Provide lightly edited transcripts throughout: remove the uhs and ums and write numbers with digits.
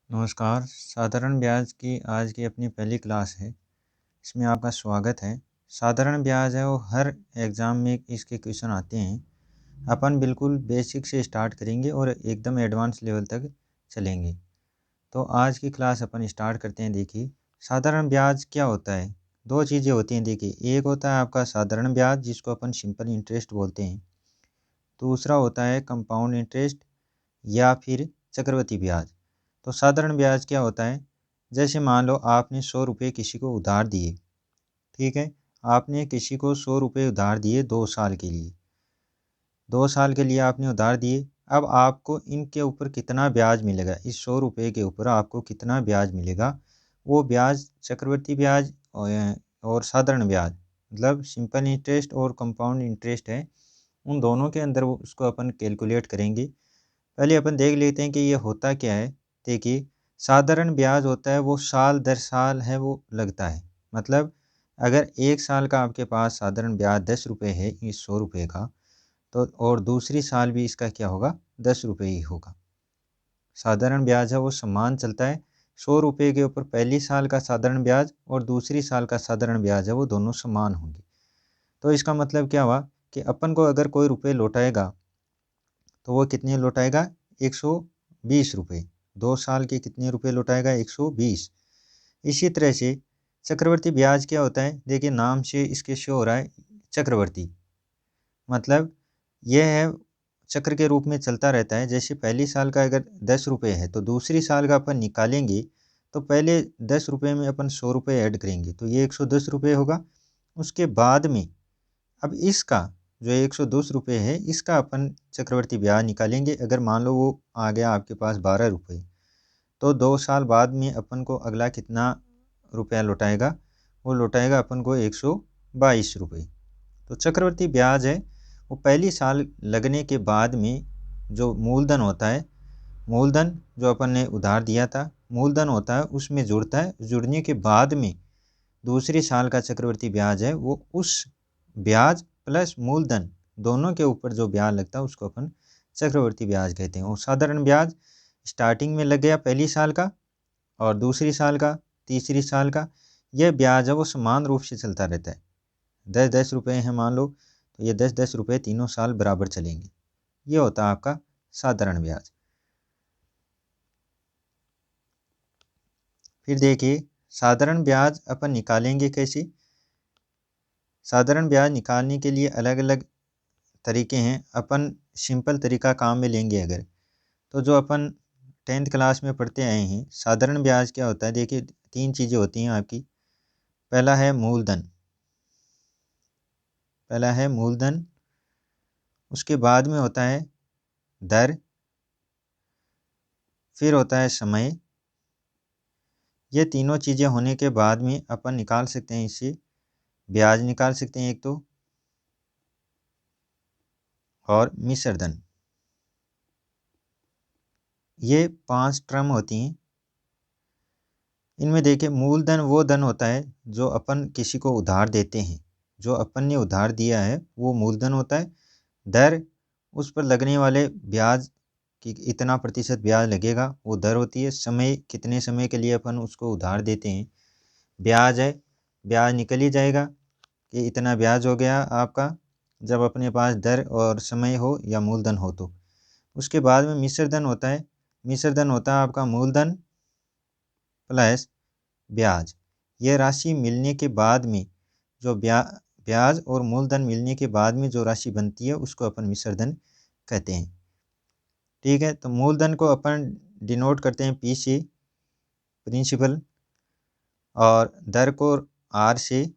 नमस्कार। साधारण ब्याज की आज की अपनी पहली क्लास है। इसमें आपका स्वागत है। साधारण ब्याज है वो हर एग्ज़ाम में इसके क्वेश्चन आते हैं। अपन बिल्कुल बेसिक से स्टार्ट करेंगे और एकदम एडवांस लेवल तक चलेंगे। तो आज की क्लास अपन स्टार्ट करते हैं। देखिए, साधारण ब्याज क्या होता है। दो चीज़ें होती हैं। देखिए, एक होता है आपका साधारण ब्याज जिसको अपन सिंपल इंटरेस्ट बोलते हैं। दूसरा होता है कंपाउंड इंटरेस्ट या फिर चक्रवृद्धि ब्याज। तो साधारण ब्याज क्या होता है, जैसे मान लो आपने 100 रुपये किसी को उधार दिए। ठीक है, आपने किसी को 100 रुपये उधार दिए 2 साल के लिए। 2 साल के लिए आपने उधार दिए। अब आपको इनके ऊपर कितना ब्याज मिलेगा, इस 100 रुपये के ऊपर आपको कितना ब्याज मिलेगा, वो ब्याज चक्रवृद्धि ब्याज और साधारण ब्याज मतलब सिंपल इंटरेस्ट और कंपाउंड इंटरेस्ट है। उन दोनों के अंदर उसको अपन कैलकुलेट करेंगे। पहले अपन देख लेते हैं कि ये होता क्या है। देखिए, साधारण ब्याज होता है वो साल दर साल है वो लगता है। मतलब अगर 1 साल का आपके पास साधारण ब्याज 10 रुपये है इस 100 रुपये का, तो और दूसरी साल भी इसका क्या होगा, 10 रुपये ही होगा। साधारण ब्याज है वो समान चलता है। 100 रुपये के ऊपर पहली साल का साधारण ब्याज और दूसरी साल का साधारण ब्याज है वो दोनों समान होंगे। तो इसका मतलब क्या हुआ कि अपन को अगर कोई रुपये लौटाएगा तो वो कितने लौटाएगा, 120 रुपये। 2 साल के कितने रुपये लौटाएगा, 120। इसी तरह से चक्रवर्ती ब्याज क्या होता है, देखिए नाम से इसके शो हो रहा है चक्रवर्ती। मतलब यह है चक्र के रूप में चलता रहता है। जैसे पहली साल का अगर 10 रुपये है तो दूसरी साल का अपन निकालेंगे तो पहले 10 रुपये में अपन 100 रुपये ऐड करेंगे तो ये 110 रुपये होगा। उसके बाद में अब इसका जो 110 रुपये है इसका अपन चक्रवर्ती ब्याज निकालेंगे। अगर मान लो वो आ गया आपके पास 12 रुपये, तो 2 साल बाद में अपन को अगला कितना रुपया लौटाएगा, वो लौटाएगा अपन को 122 रुपये। तो चक्रवर्ती ब्याज है वो पहली साल लगने के बाद में जो मूलधन होता है, मूलधन जो अपन ने उधार दिया था मूलधन होता है उसमें जुड़ता है। जुड़ने के बाद में दूसरी साल का चक्रवर्ती ब्याज है वो उस ब्याज प्लस मूलधन दोनों के ऊपर जो ब्याज लगता है उसको अपन चक्रवर्ती ब्याज कहते हैं। और साधारण ब्याज स्टार्टिंग में लग गया पहली साल का और दूसरी साल का, तीसरी साल का। यह ब्याज है वो समान रूप से चलता रहता है। 10-10 रुपये हैं मान लो, तो ये 10-10 रुपये तीनों साल बराबर चलेंगे। ये होता है आपका साधारण ब्याज। फिर देखिए, साधारण ब्याज अपन निकालेंगे कैसे। साधारण ब्याज निकालने के लिए अलग अलग तरीके हैं। अपन सिंपल तरीका काम में लेंगे अगर, तो जो अपन 10th क्लास में पढ़ते आए हैं साधारण ब्याज क्या होता है। देखिए, 3 चीज़ें होती हैं आपकी। पहला है मूलधन, पहला है मूलधन। उसके बाद में होता है दर, फिर होता है समय। ये तीनों चीज़ें होने के बाद में अपन निकाल सकते हैं, इससे ब्याज निकाल सकते हैं एक तो, और मिश्र धन। ये 5 टर्म होती हैं। इनमें देखिए, मूलधन वो धन होता है जो अपन किसी को उधार देते हैं। जो अपन ने उधार दिया है वो मूलधन होता है। दर, उस पर लगने वाले ब्याज कि इतना प्रतिशत ब्याज लगेगा वो दर होती है। समय, कितने समय के लिए अपन उसको उधार देते हैं, ब्याज है। ब्याज निकल ही जाएगा कि इतना ब्याज हो गया आपका जब अपने पास दर और समय हो या मूलधन हो तो। उसके बाद में मिश्र धन होता है। मिश्र धन होता है आपका मूलधन प्लस ब्याज। यह राशि मिलने के बाद में जो ब्याज और मूलधन मिलने के बाद में जो राशि बनती है उसको अपन मिश्र धन कहते हैं। ठीक है, तो मूलधन को अपन डिनोट करते हैं पी से, प्रिंसिपल, और दर को आर से,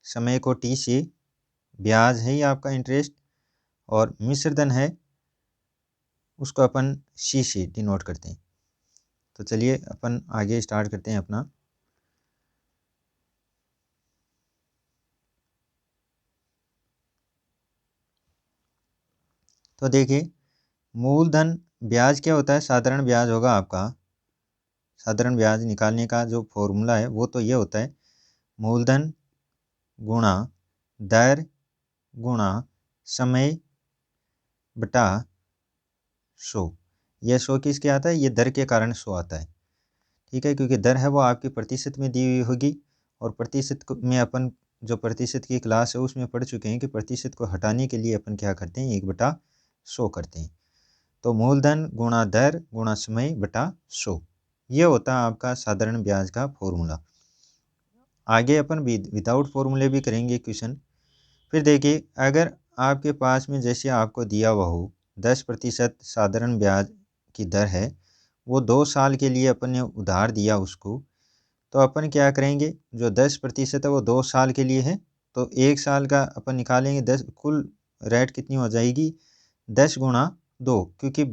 समय को टी से, ब्याज है ही आपका इंटरेस्ट, और मिश्र धन है उसको अपन सी से डिनोट करते हैं। तो चलिए अपन आगे स्टार्ट करते हैं अपना। तो देखिए, मूलधन ब्याज क्या होता है, साधारण ब्याज होगा आपका। साधारण ब्याज निकालने का जो फॉर्मूला है वो तो ये होता है, मूलधन गुणा दर गुणा समय बटा 100। यह 100 किसके आता है, ये दर के कारण 100 आता है। ठीक है, क्योंकि दर है वो आपकी प्रतिशत में दी हुई होगी, और प्रतिशत में अपन जो प्रतिशत की क्लास है उसमें पढ़ चुके हैं कि प्रतिशत को हटाने के लिए अपन क्या करते हैं, 1/100 करते हैं। तो मूलधन गुणा दर गुणा समय बटा 100, ये होता है आपका साधारण ब्याज का फॉर्मूला। आगे अपन विदाउट फॉर्मूले भी करेंगे क्वेश्चन। फिर देखिए, अगर आपके पास में जैसे आपको दिया हुआ हो 10% साधारण ब्याज की दर है, वो 2 साल के लिए अपन ने उधार दिया उसको, तो अपन क्या करेंगे, जो 10% है वो 2 साल के लिए है, तो 1 साल का अपन निकालेंगे 10, कुल रेट कितनी हो जाएगी 10 गुणा 2, क्योंकि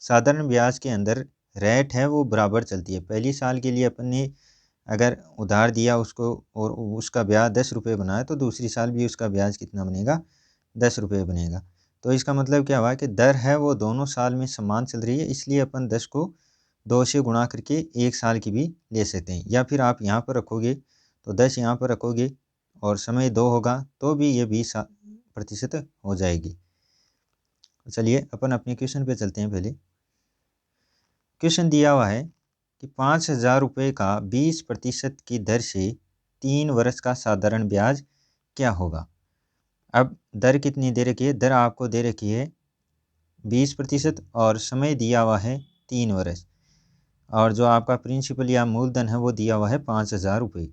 साधारण ब्याज के अंदर रेट है वो बराबर चलती है। पहली साल के लिए अपन ने अगर उधार दिया उसको और उसका ब्याज 10 रुपये बना है, तो दूसरी साल भी उसका ब्याज कितना बनेगा, 10 रुपये बनेगा। तो इसका मतलब क्या हुआ कि दर है वो दोनों साल में समान चल रही है, इसलिए अपन 10 को 2 से गुणा करके 1 साल की भी ले सकते हैं। या फिर आप यहाँ पर रखोगे तो 10 यहाँ पर रखोगे और समय 2 होगा तो भी ये 20% हो जाएगी। चलिए अपन अपने क्वेश्चन पे चलते हैं। पहले क्वेश्चन दिया हुआ है कि 5,000 रुपये का 20% की दर से 3 वर्ष का साधारण ब्याज क्या होगा। अब दर कितनी दे रखी है, दर आपको दे रखी है 20% और समय दिया हुआ है 3 वर्ष, और जो आपका प्रिंसिपल या मूलधन है वो दिया हुआ है 5,000 रुपये।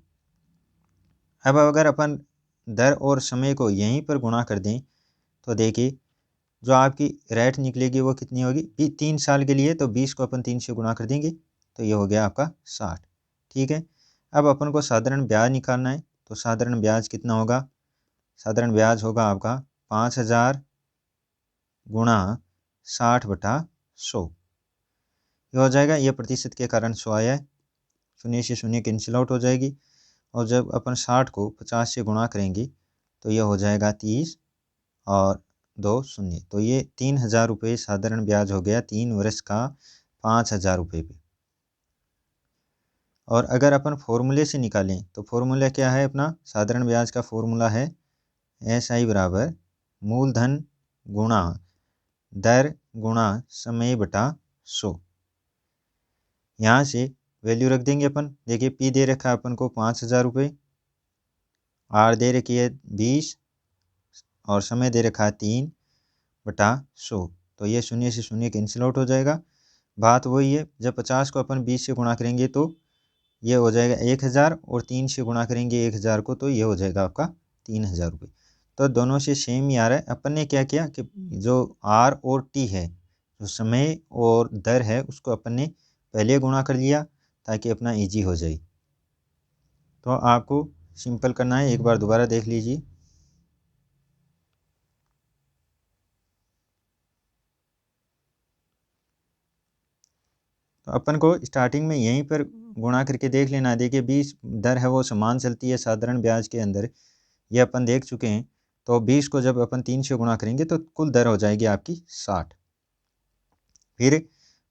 अब अगर अपन दर और समय को यहीं पर गुणा कर दें तो देखिए जो आपकी रेट निकलेगी वो कितनी होगी, 3 साल के लिए, तो 20 को अपन 3 से गुणा कर देंगे तो ये हो गया आपका 60। ठीक है, अब अपन को साधारण ब्याज निकालना है, तो साधारण ब्याज कितना होगा, साधारण ब्याज होगा आपका 5,000 गुणा 60/100, ये हो जाएगा। ये प्रतिशत के कारण 100 आया है, शून्य से शून्य कैंसिल आउट हो जाएगी, और जब अपन 60 को 50 से गुणा करेंगे तो ये हो जाएगा 30 और 2 शून्य, तो ये 3,000 रुपये साधारण ब्याज हो गया 3 वर्ष का 5,000 रुपये पे। और अगर अपन फॉर्मूले से निकालें तो फॉर्मूला क्या है अपना, साधारण ब्याज का फॉर्मूला है SI बराबर मूलधन गुणा दर गुणा समय बटा 100। यहाँ से वैल्यू रख देंगे अपन। देखिए P दे रखा है अपन को 5,000 रुपये, R दे रखी है 20 और समय दे रखा है 3/100, तो ये शून्य से शून्य कैंसिल आउट हो जाएगा। बात वही है, जब 50 को अपन 20 से गुणा करेंगे तो ये हो जाएगा 1,000, और 3 से गुणा करेंगे 1,000 को तो ये हो जाएगा आपका 3,000 रुपये। तो दोनों से सेम ही आ रहा है। अपन ने क्या किया कि जो R और T है, जो समय और दर है, उसको अपन ने पहले गुणा कर लिया ताकि अपना इजी हो जाए। तो आपको सिंपल करना है, एक बार दोबारा देख लीजिए। तो अपन को स्टार्टिंग में यहीं पर गुणा करके देख लेना। देखिए 20 दर है वो समान चलती है साधारण ब्याज के अंदर, ये अपन देख चुके हैं। तो 20 को जब अपन 3 से गुणा करेंगे तो कुल दर हो जाएगी आपकी 60। फिर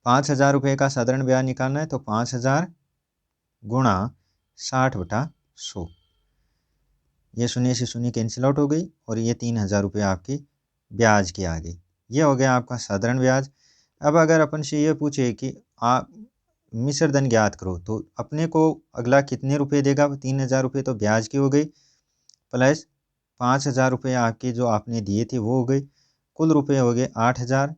5,000 रुपये का साधारण ब्याज निकालना है, तो 5,000 गुणा 60/100, ये शून्य से शून्य कैंसिल आउट हो गई, और ये 3,000 रुपये आपके ब्याज के आ गए। ये हो गया आपका साधारण ब्याज। अब अगर अपन से ये पूछे कि आप मिश्र धन ज्ञात करो, तो अपने को अगला कितने रुपए देगा, 3,000 रुपये तो ब्याज के हो गए, प्लस 5,000 रुपये आपके जो आपने दिए थे वो हो गए, कुल रुपए हो गए 8,000।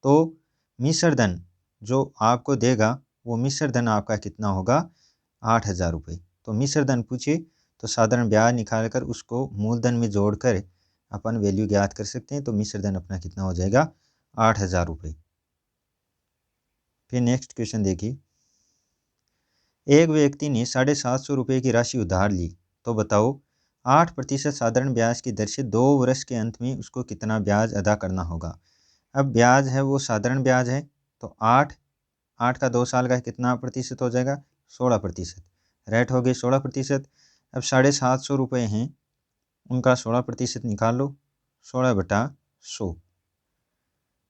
तो मिश्र धन जो आपको देगा वो मिश्र धन आपका कितना होगा, 8,000 रुपये। तो मिश्र धन पूछे तो साधारण ब्याज निकाल कर उसको मूलधन में जोड़कर अपन वैल्यू ज्ञात कर सकते हैं। तो मिश्र धन अपना कितना हो जाएगा, 8,000 रुपये। फिर नेक्स्ट क्वेश्चन देखिए, एक व्यक्ति ने 750 रुपये की राशि उधार ली, तो बताओ 8% साधारण ब्याज की दर से 2 वर्ष के अंत में उसको कितना ब्याज अदा करना होगा। अब ब्याज है वो साधारण ब्याज है, तो 8 का 2 साल का कितना प्रतिशत हो जाएगा, 16%। रेट हो गई 16%। अब 750 रुपये हैं, उनका 16% निकाल लो, 16/100।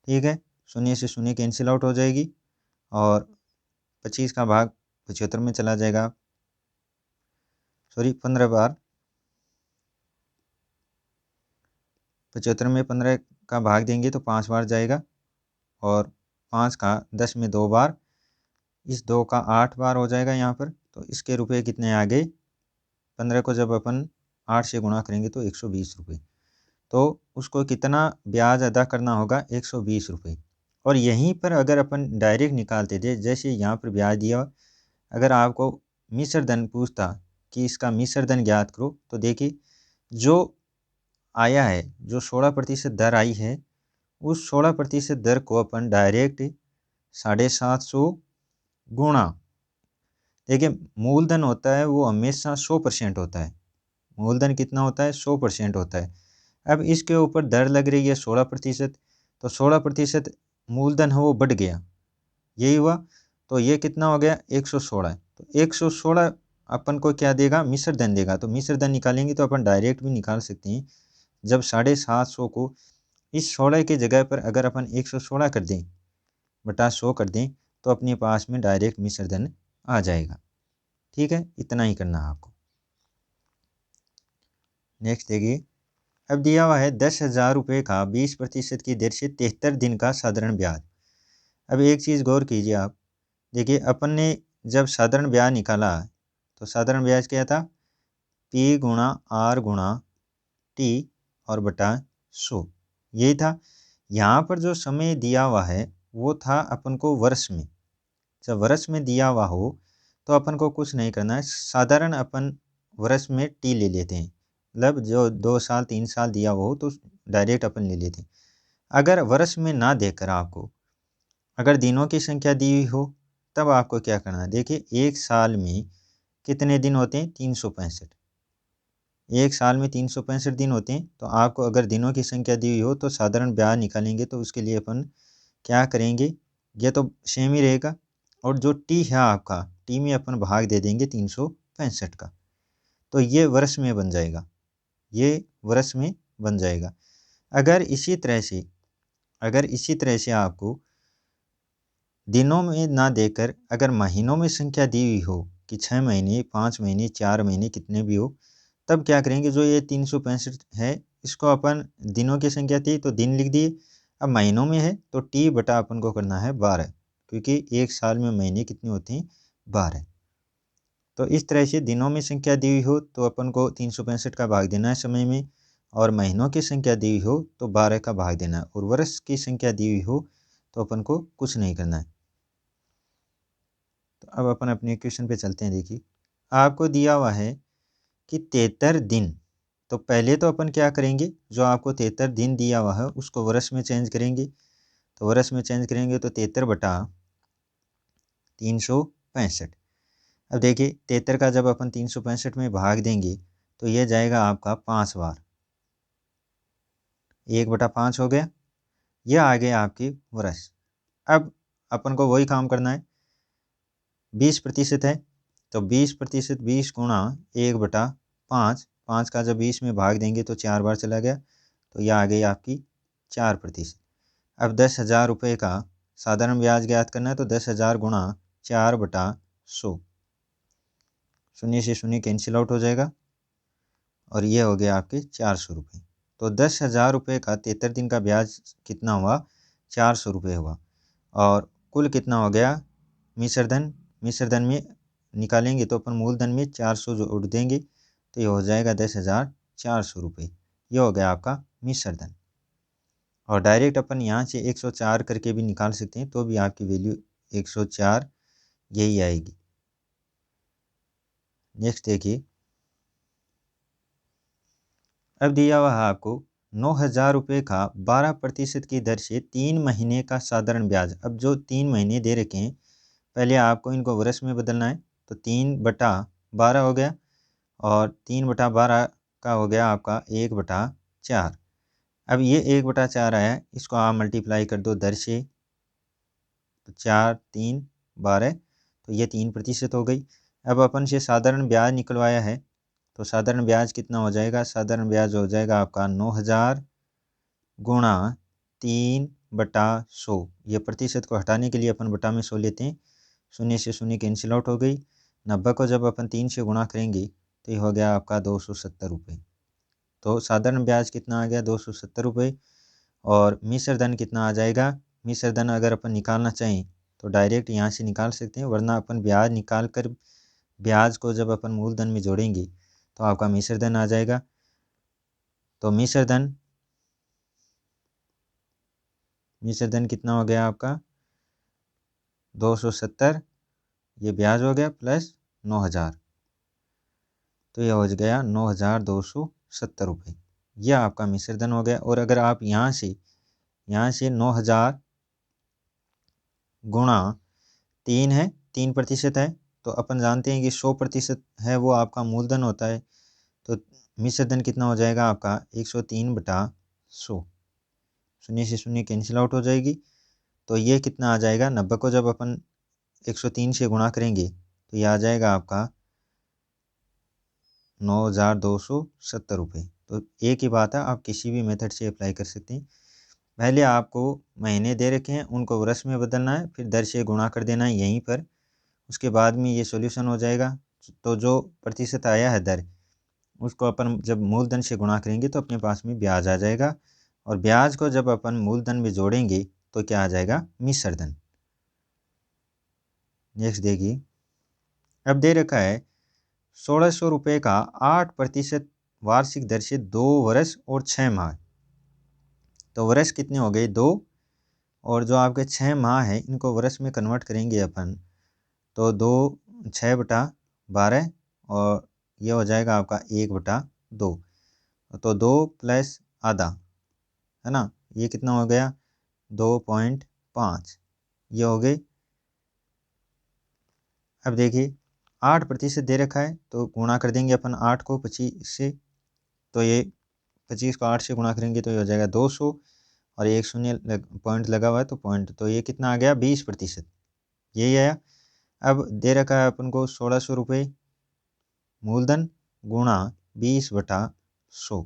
ठीक है, शून्य से शून्य कैंसिल आउट हो जाएगी, और 25 का भाग 75 में चला जाएगा, सॉरी 15 बार 75 में 15 का भाग देंगे तो 5 बार जाएगा, और 5 का 10 में 2 बार, इस 2 का 8 बार हो जाएगा यहाँ पर, तो इसके रुपए कितने आ गए, 15 को जब अपन 8 से गुणा करेंगे तो 120 रुपये। तो उसको कितना ब्याज अदा करना होगा, 120 रुपये। और यहीं पर अगर अपन डायरेक्ट निकालते थे, जैसे यहाँ पर ब्याज दिया, अगर आपको मिश्र धन पूछता कि इसका मिश्र धन ज्ञात करो, तो देखिए जो आया है, जो 16% दर आई है, उस 16% दर को अपन डायरेक्ट 750 गुणा, देखिए मूलधन होता है वो हमेशा 100% होता है, मूलधन कितना होता है, 100% होता है। अब इसके ऊपर दर लग रही है 16%, तो 16% मूलधन है वो बढ़ गया, यही हुआ। तो ये कितना हो गया, 116। तो 116 अपन को क्या देगा, मिश्र धन देगा। तो मिश्र धन निकालेंगे तो अपन डायरेक्ट भी निकाल सकते हैं। जब 750 को इस 16 की जगह पर अगर अपन 116 कर दें बटा 100 कर दें, तो अपने पास में डायरेक्ट मिश्र धन आ जाएगा। ठीक है, इतना ही करना है आपको। नेक्स्ट देखिए, अब दिया हुआ है 10,000 रुपये का 20% की दर से 73 दिन का साधारण ब्याज। अब एक चीज़ गौर कीजिए आप, देखिए अपन ने जब साधारण ब्याज निकाला तो साधारण ब्याज क्या था, P गुणा R गुणा T और बटा 100, यही था। यहाँ पर जो समय दिया हुआ है वो था अपन को वर्ष में। जब वर्ष में दिया हुआ हो तो अपन को कुछ नहीं करना है, साधारण अपन वर्ष में T ले लेते हैं, मतलब जो 2 साल 3 साल दिया हो तो डायरेक्ट अपन ले लेते हैं। अगर वर्ष में ना देकर आपको अगर दिनों की संख्या दी हुई हो, तब आपको क्या करना है, देखिए एक साल में कितने दिन होते हैं, 365। एक साल में 365 दिन होते हैं। तो आपको अगर दिनों की संख्या दी हुई हो तो साधारण ब्याज निकालेंगे, तो उसके लिए अपन क्या करेंगे, ये तो सेम ही रहेगा। और जो टी है आपका, टी में अपन भाग दे देंगे 365 का, तो ये वर्ष में बन जाएगा, ये वर्ष में बन जाएगा। अगर इसी तरह से आपको दिनों में ना देकर अगर महीनों में संख्या दी हुई हो कि 6 महीने 5 महीने 4 महीने कितने भी हो, तब क्या करेंगे, जो ये 365 है इसको अपन दिनों की संख्या थी तो दिन लिख दिए। अब महीनों में है तो टी बटा अपन को करना है 12, क्योंकि एक साल में महीने कितने होते हैं, 12। तो इस तरह से दिनों में संख्या दी हुई हो तो अपन को 365 का भाग देना है समय में, और महीनों की संख्या दी हुई हो तो 12 का भाग देना है, और वर्ष की संख्या दी हुई हो तो अपन को कुछ नहीं करना है। तो अब अपन अपने क्वेश्चन पे चलते हैं। देखिए आपको दिया हुआ है कि 73 दिन, तो पहले तो अपन क्या करेंगे, जो आपको 73 दिन दिया हुआ है उसको वर्ष में चेंज करेंगे। तो वर्ष में चेंज करेंगे तो 73 बटा 365। अब देखिए 73 का जब अपन 365 में भाग देंगे तो ये जाएगा आपका 5 बार, 1/5 हो गया, ये आ गया आपकी वर्ष। अब अपन को वही काम करना है, 20% है तो 20%, 20 गुणा 1/5, 5 का जब 20 में भाग देंगे तो 4 बार चला गया, तो यह आ गई आपकी 4%। अब 10,000 रुपये का साधारण ब्याज ज्ञात करना है, तो 10,000 गुणा 4/100, शून्य से शून्य कैंसिल आउट हो जाएगा, और ये हो गया आपके 400 रुपये। तो 10,000 रुपये का 73 दिन का ब्याज कितना हुआ, 400 रुपये हुआ। और कुल कितना हो गया, मिश्र धन में निकालेंगे तो अपन मूलधन में 400 जोड़ देंगे, तो ये हो जाएगा 10,400 रुपये। ये हो गया आपका मिश्र धन। और डायरेक्ट अपन यहाँ से 104 करके भी निकाल सकते हैं, तो भी आपकी वैल्यू 104 यही आएगी। नेक्स्ट देखिए, अब दिया हुआ है आपको 9,000 रुपये का 12% की दर से 3 महीने का साधारण ब्याज। अब जो 3 महीने दे रखे हैं, पहले आपको इनको वर्ष में बदलना है, तो 3/12 हो गया, और 3/12 का हो गया आपका 1/4। अब ये 1/4 आया, इसको आप मल्टीप्लाई कर दो दर से, तो 4 3 12, तो ये 3% हो गई। अब अपन से साधारण ब्याज निकलवाया है, तो साधारण ब्याज कितना हो जाएगा, साधारण ब्याज हो जाएगा आपका 9,000 गुणा 3/100। ये प्रतिशत को हटाने के लिए अपन बटा में 100 लेते हैं, शून्य से शून्य कैंसिल आउट हो गई। 90 को जब अपन 3 से गुणा करेंगे तो ये हो गया आपका 270 रुपये। तो साधारण ब्याज कितना आ गया, 270 रुपये। और मिश्र धन कितना आ जाएगा, मिश्र धन अगर अपन निकालना चाहें तो डायरेक्ट यहाँ से निकाल सकते हैं, वरना अपन ब्याज निकाल कर ब्याज को जब अपन मूलधन में जोड़ेंगे तो आपका मिश्र धन आ जाएगा। तो मिश्र धन कितना हो गया आपका 270, ये ब्याज हो गया प्लस 9000, तो यह हो गया 9270 रुपये। यह आपका मिश्र धन हो गया। और अगर आप यहाँ से 9000 गुणा 3 है, 3% है, तो अपन जानते हैं कि 100% है वो आपका मूलधन होता है। तो मिश्र धन कितना हो जाएगा आपका 103/100, शून्य से शून्य कैंसिल आउट हो जाएगी। तो ये कितना आ जाएगा 90 को जब अपन 103 से गुणा करेंगे तो ये आ जाएगा आपका 9270 रुपये। तो एक ही बात है, आप किसी भी मेथड से अप्लाई कर सकते हैं। पहले आपको महीने दे रखे हैं, उनको वर्ष में बदलना है, फिर दर से गुणा कर देना है यहीं पर। उसके बाद में ये सॉल्यूशन हो जाएगा। तो जो प्रतिशत आया है दर, उसको अपन जब मूलधन से गुणा करेंगे तो अपने पास में ब्याज आ जाएगा, और ब्याज को जब अपन मूलधन में जोड़ेंगे तो क्या आ जाएगा मिश्र धन। नेक्स्ट देखिए, अब दे रखा है 1600 रुपये का 8% वार्षिक दर से 2 वर्ष और 6 माह। तो वर्ष कितने हो गए 2, और जो आपके 6 माह है इनको वर्ष में कन्वर्ट करेंगे अपन, तो 6/12, और ये हो जाएगा आपका 1/2। तो 2 प्लस आधा है ना, ये कितना हो गया 2.5, ये हो गए। अब देखिए 8% दे रखा है, तो गुणा कर देंगे अपन 8 को 25 से, तो ये 25 को 8 से गुणा करेंगे तो ये हो जाएगा 200, और एक शून्य पॉइंट लगा हुआ है तो पॉइंट, तो ये कितना आ गया 20%, यही आया। अब दे रखा है अपन को 1600 रुपये मूलधन गुणा 20/100,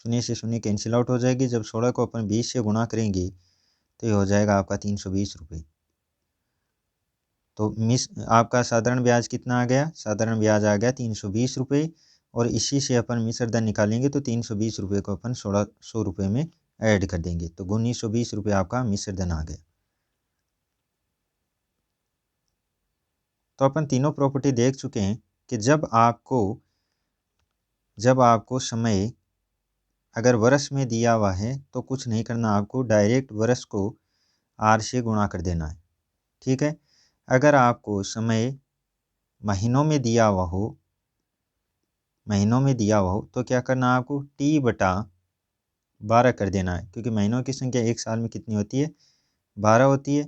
शून्य से शून्य कैंसिल आउट हो जाएगी। जब 16 को अपन 20 से गुणा करेंगे तो ये हो जाएगा आपका 320 रुपये। तो आपका साधारण ब्याज कितना आ गया, साधारण ब्याज आ गया 320 रुपये, और इसी से अपन मिश्र धन निकालेंगे तो 320 रुपये को अपन 1600 रुपये में ऐड कर देंगे, तो 1920 रुपये आपका मिश्र धन आ गया। तो अपन तीनों प्रॉपर्टी देख चुके हैं कि जब आपको समय अगर वर्ष में दिया हुआ है तो कुछ नहीं करना, आपको डायरेक्ट वर्ष को आर से गुणा कर देना है, ठीक है। अगर आपको समय महीनों में दिया हुआ हो तो क्या करना है, आपको T/12 कर देना है, क्योंकि महीनों की संख्या एक साल में कितनी होती है 12 होती है,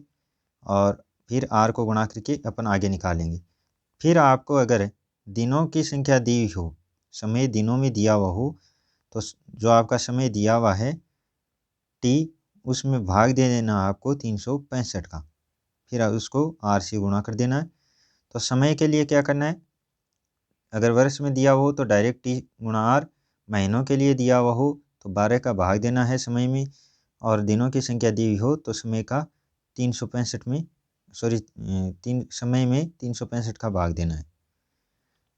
और फिर आर को गुणा करके अपन आगे निकालेंगे। फिर आपको अगर दिनों की संख्या दी हो, समय दिनों में दिया हुआ हो, तो जो आपका समय दिया हुआ है T, उसमें भाग दे देना आपको 365 का, फिर उसको आर से गुणा कर देना है। तो समय के लिए क्या करना है, अगर वर्ष में दिया हो तो डायरेक्ट T/R, महीनों के लिए दिया हुआ हो तो 12 का भाग देना है समय में, और दिनों की संख्या दी हुई हो तो समय का 365 में समय में 365 का भाग देना है,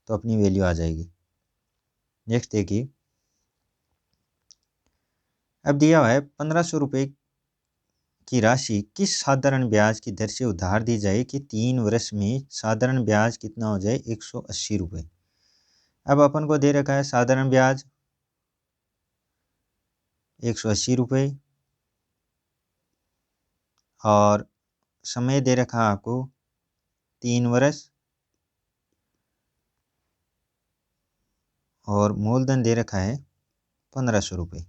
तो अपनी वैल्यू आ जाएगी। नेक्स्ट देखिए, अब दिया हुआ है 1500 रुपये की राशि किस साधारण ब्याज की दर से उधार दी जाए कि 3 वर्ष में साधारण ब्याज कितना हो जाए 180 रुपये। अब अपन को दे रखा है साधारण ब्याज 180 रुपये, और समय दे रखा है आपको 3 वर्ष, और मूलधन दे रखा है 1500 रुपये,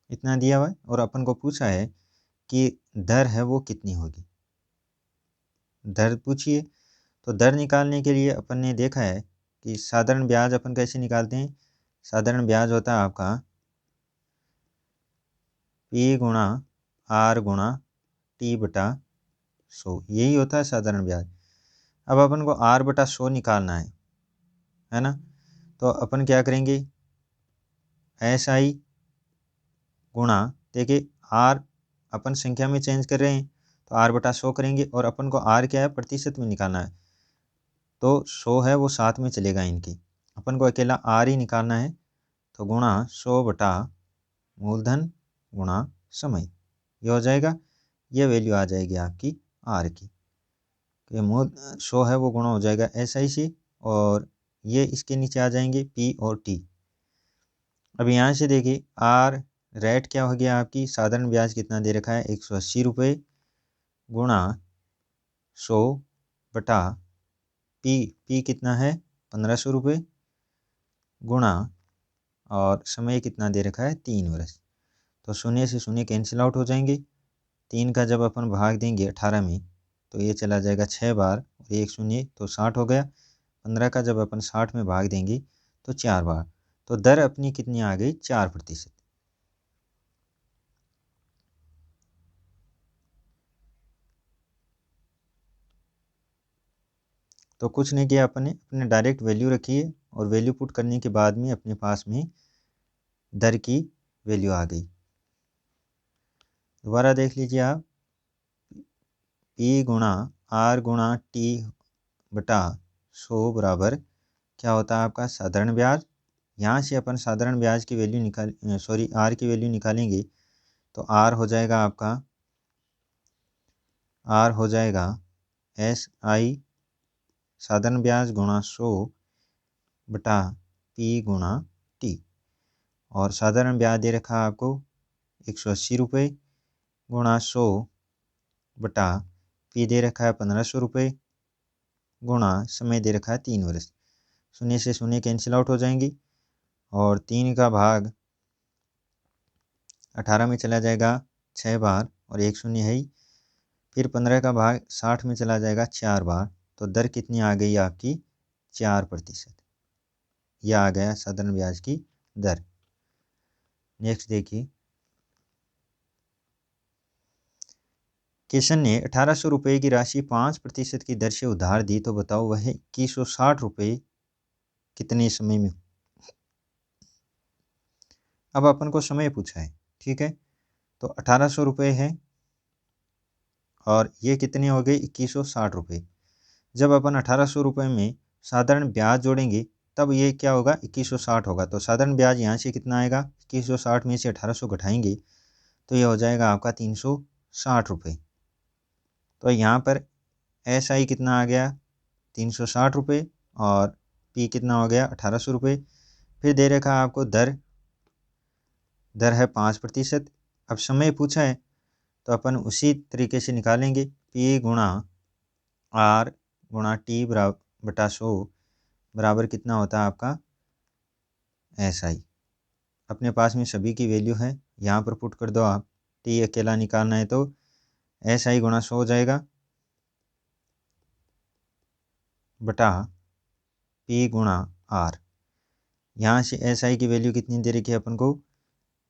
इतना दिया हुआ है। और अपन को पूछा है कि दर है वो कितनी होगी, दर पूछिए। तो दर निकालने के लिए अपन ने देखा है कि साधारण ब्याज अपन कैसे निकालते हैं, साधारण ब्याज होता है आपका P/R/T/100, यही होता है साधारण ब्याज। अब अपन को R/100 निकालना है ना, तो अपन क्या करेंगे, SI गुणा, देखिए R अपन संख्या में चेंज कर रहे हैं तो R/100 करेंगे, और अपन को R क्या है प्रतिशत में निकालना है, तो 100 है वो साथ में चलेगा इनकी, अपन को अकेला R ही निकालना है, तो गुणा 100 बटा मूलधन गुणा समय। ये हो जाएगा, ये वैल्यू आ जाएगी आपकी आर की। ये मूल 100 है वो गुणा हो जाएगा SI से, और ये इसके नीचे आ जाएंगे P और T। अब यहाँ से देखिए आर रेट क्या हो गया आपकी, साधारण ब्याज कितना दे रखा है 180 रुपये गुणा 100 बटा पी कितना है 1500 रुपये गुणा, और समय कितना दे रखा है 3 वर्ष। तो शून्य से शून्य कैंसिल आउट हो जाएंगे। 3 का जब अपन भाग देंगे 18 में तो ये चला जाएगा 6 बार, और एक शून्य तो 60 हो गया। 15 का जब अपन 60 में भाग देंगे तो 4 बार, तो दर अपनी कितनी आ गई 4%। तो कुछ नहीं किया अपन ने, अपने डायरेक्ट वैल्यू रखी है, और वैल्यू पुट करने के बाद में अपने पास में दर की वैल्यू आ गई। दोबारा देख लीजिए आप, P गुणा R गुणा T बटा 100 बराबर क्या होता है आपका साधारण ब्याज। यहाँ से अपन साधारण ब्याज की वैल्यू R की वैल्यू निकालेंगे तो R हो जाएगा आपका, R हो जाएगा SI साधारण ब्याज गुणा 100 बटा P गुणा T, और साधारण ब्याज दे रखा है आपको 180 रुपये गुणा 100 बटा P दे रखा है 1500 रुपये गुणा समय दे रखा है 3 वर्ष। शून्य से शून्य कैंसिल आउट हो जाएंगी, और 3 का भाग 18 में चला जाएगा 6 बार, और एक शून्य है ही। फिर 15 का भाग 60 में चला जाएगा 4 बार, तो दर कितनी आ गई आपकी 4%। यह आ गया साधारण ब्याज की दर। नेक्स्ट देखिए, किशन ने 1800 रुपये की राशि 5% की दर से उधार दी, तो बताओ वह 2160 रुपये कितने समय में। अब अपन को समय पूछा है, ठीक है। तो 1800 रुपये है, और ये कितने हो गए 2160 रुपये। जब अपन 1800 रुपये में साधारण ब्याज जोड़ेंगे तब ये क्या होगा 2160 होगा। तो साधारण ब्याज यहाँ से कितना आएगा 2160 में से 1800 घटाएंगे तो ये हो जाएगा आपका 360 रुपये। तो यहाँ पर SI कितना आ गया 360 रुपये, और P कितना हो गया 1800 रुपये। फिर दे रखा आपको दर है 5%। अब समय पूछा है तो अपन उसी तरीके से निकालेंगे, P गुणा R गुणा T बटा 100 बराबर कितना होता है आपका SI। अपने पास में सभी की वैल्यू है, यहाँ पर पुट कर दो आप। T अकेला निकालना है तो SI गुणा 100 हो जाएगा बटा P गुणा R। यहाँ से SI की वैल्यू कितनी दे रखी है अपन को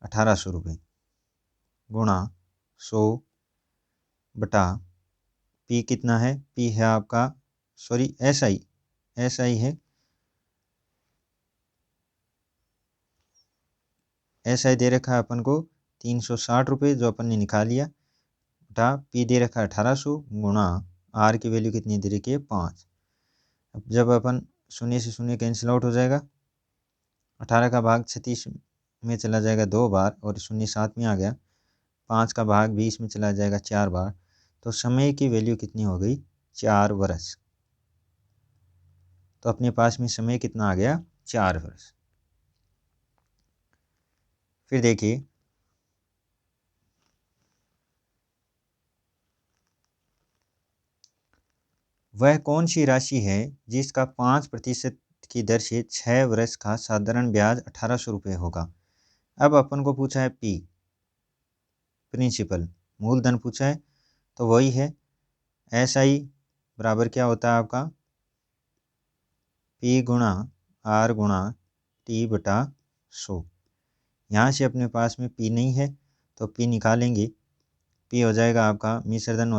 1800 रुपये गुणा 100 बटा P कितना है, P है आपका SI है, SI दे रखा है अपन को 360 रुपये जो अपन ने निकाल लिया, बटा P दे रखा है 1800 गुणा R की वैल्यू कितनी दे रखी है 5। अब जब अपन शून्य से शून्य कैंसिल आउट हो जाएगा, 18 का भाग 36 में चला जाएगा 2 बार, और शून्य 7 में आ गया। 5 का भाग 20 में चला जाएगा 4 बार, तो समय की वैल्यू कितनी हो गई 4 वर्ष। तो अपने पास में समय कितना आ गया 4 वर्ष। फिर देखिए, वह कौन सी राशि है जिसका 5% की दर से 6 वर्ष का साधारण ब्याज 1800 रुपये होगा। अब अपन को पूछा है P प्रिंसिपल मूलधन पूछा है, तो वही है SI बराबर क्या होता है आपका P गुणा R गुणा T बटा 100। यहाँ से अपने पास में P नहीं है तो P निकालेंगे। P हो जाएगा आपका मिश्रधन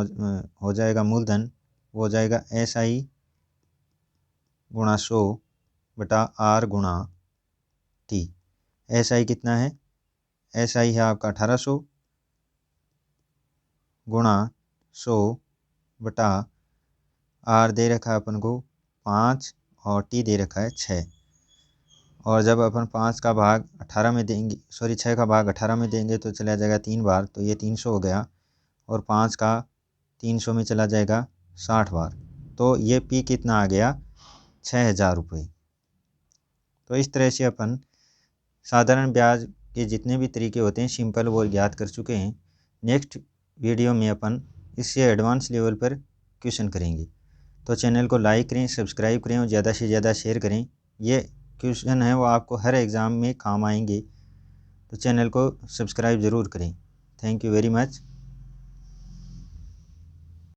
हो जाएगा मूलधन, वो हो जाएगा SI गुणा 100 बटा R गुणा T। SI कितना है, SI है आपका 1800 गुणा 100 बटा R दे रखा है अपन को 5, और T दे रखा है 6, और जब अपन 5 का भाग 18 में देंगे, सॉरी 6 का भाग 18 में देंगे तो चला जाएगा 3 बार, तो ये 300 हो गया। और 5 का 300 में चला जाएगा 60 बार, तो ये पी कितना आ गया, 6000 रुपये। तो इस तरह से अपन साधारण ब्याज के जितने भी तरीके होते हैं सिंपल वो ज्ञात कर चुके हैं। नेक्स्ट वीडियो में अपन इससे एडवांस लेवल पर क्वेश्चन करेंगे। तो चैनल को लाइक करें, सब्सक्राइब करें और ज़्यादा से ज़्यादा शेयर करें। ये क्वेश्चन है वो आपको हर एग्ज़ाम में काम आएंगे, तो चैनल को सब्सक्राइब ज़रूर करें। Thank you very much.